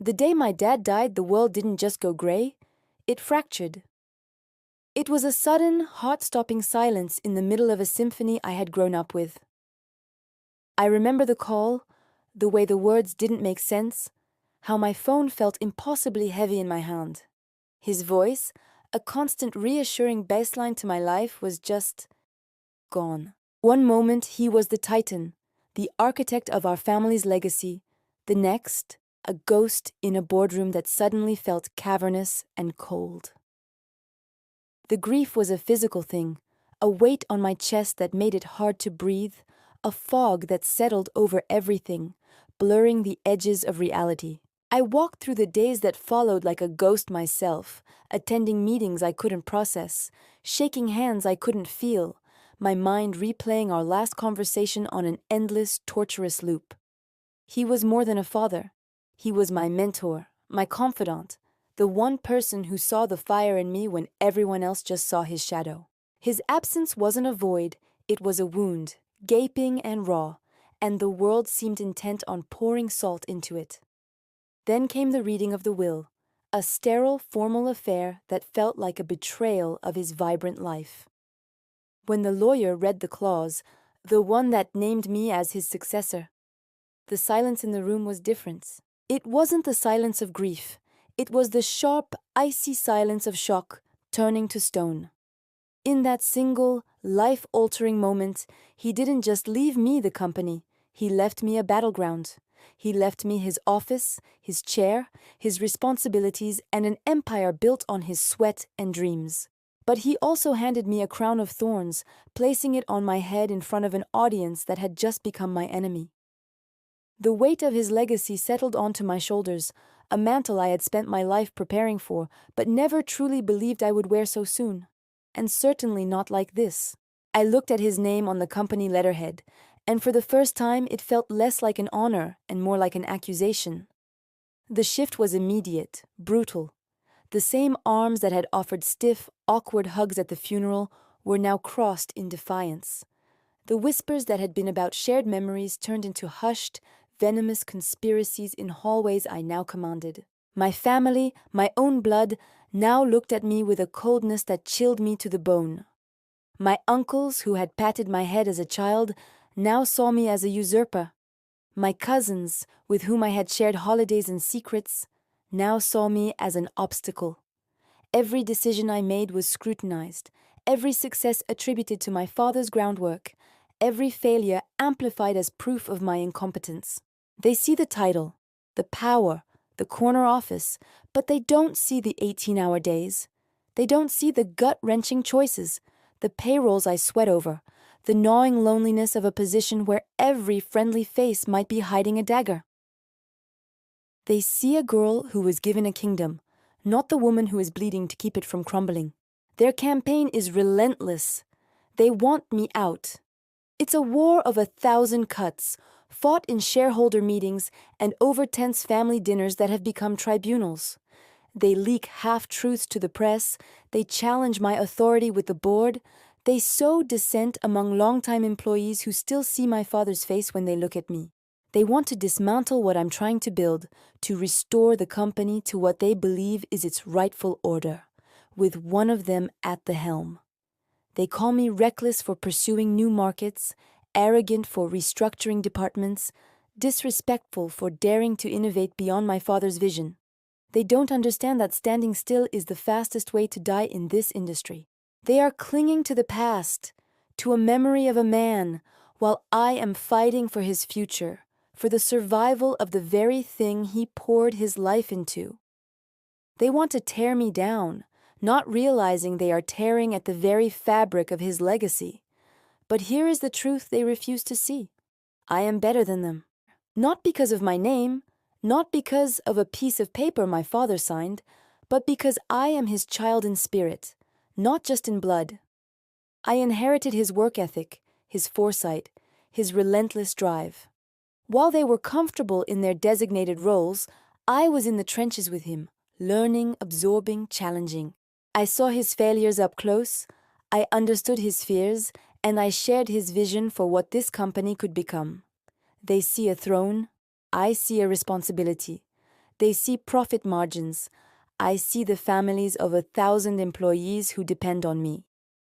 The day my dad died, the world didn't just go gray, it fractured. It was a sudden, heart-stopping silence in the middle of a symphony I had grown up with. I remember the call, the way the words didn't make sense, how my phone felt impossibly heavy in my hand. His voice, a constant reassuring baseline to my life, was just gone. One moment he was the titan, the architect of our family's legacy. The next, a ghost in a boardroom that suddenly felt cavernous and cold. The grief was a physical thing, a weight on my chest that made it hard to breathe, a fog that settled over everything, blurring the edges of reality. I walked through the days that followed like a ghost myself, attending meetings I couldn't process, shaking hands I couldn't feel, my mind replaying our last conversation on an endless, torturous loop. He was more than a father. He was my mentor, my confidant, the one person who saw the fire in me when everyone else just saw his shadow. His absence wasn't a void, it was a wound, gaping and raw, and the world seemed intent on pouring salt into it. Then came the reading of the will, a sterile, formal affair that felt like a betrayal of his vibrant life. When the lawyer read the clause, the one that named me as his successor, the silence in the room was different. It wasn't the silence of grief. It was the sharp, icy silence of shock, turning to stone. In that single, life-altering moment, he didn't just leave me the company, he left me a battleground. He left me his office, his chair, his responsibilities, and an empire built on his sweat and dreams. But he also handed me a crown of thorns, placing it on my head in front of an audience that had just become my enemy. The weight of his legacy settled onto my shoulders, a mantle I had spent my life preparing for, but never truly believed I would wear so soon. And certainly not like this. I looked at his name on the company letterhead, and for the first time it felt less like an honor and more like an accusation. The shift was immediate, brutal. The same arms that had offered stiff, awkward hugs at the funeral were now crossed in defiance. The whispers that had been about shared memories turned into hushed, venomous conspiracies in hallways I now commanded. My family, my own blood, now looked at me with a coldness that chilled me to the bone. My uncles, who had patted my head as a child, now saw me as a usurper. My cousins, with whom I had shared holidays and secrets, now saw me as an obstacle. Every decision I made was scrutinized, every success attributed to my father's groundwork, every failure amplified as proof of my incompetence. They see the title, the power, the corner office, but they don't see the 18-hour days. They don't see the gut-wrenching choices, the payrolls I sweat over, the gnawing loneliness of a position where every friendly face might be hiding a dagger. They see a girl who was given a kingdom, not the woman who is bleeding to keep it from crumbling. Their campaign is relentless. They want me out. It's a war of 1,000 cuts, fought in shareholder meetings and over tense family dinners that have become tribunals. They leak half-truths to the press, they challenge my authority with the board, they sow dissent among longtime employees who still see my father's face when they look at me. They want to dismantle what I'm trying to build, to restore the company to what they believe is its rightful order, with one of them at the helm. They call me reckless for pursuing new markets, arrogant for restructuring departments, disrespectful for daring to innovate beyond my father's vision. They don't understand that standing still is the fastest way to die in this industry. They are clinging to the past, to a memory of a man, while I am fighting for his future, for the survival of the very thing he poured his life into. They want to tear me down, not realizing they are tearing at the very fabric of his legacy. But here is the truth they refuse to see. I am better than them. Not because of my name, not because of a piece of paper my father signed, but because I am his child in spirit, not just in blood. I inherited his work ethic, his foresight, his relentless drive. While they were comfortable in their designated roles, I was in the trenches with him, learning, absorbing, challenging. I saw his failures up close, I understood his fears, and I shared his vision for what this company could become. They see a throne, I see a responsibility. They see profit margins. I see the families of 1,000 employees who depend on me.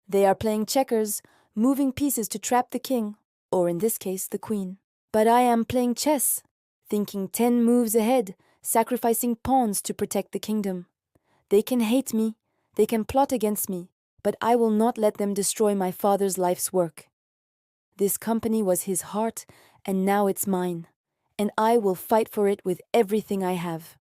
They are playing checkers, moving pieces to trap the king, or in this case, the queen. But I am playing chess, thinking 10 moves ahead, sacrificing pawns to protect the kingdom. They can hate me, they can plot against me, but I will not let them destroy my father's life's work. This company was his heart, and now it's mine, and I will fight for it with everything I have.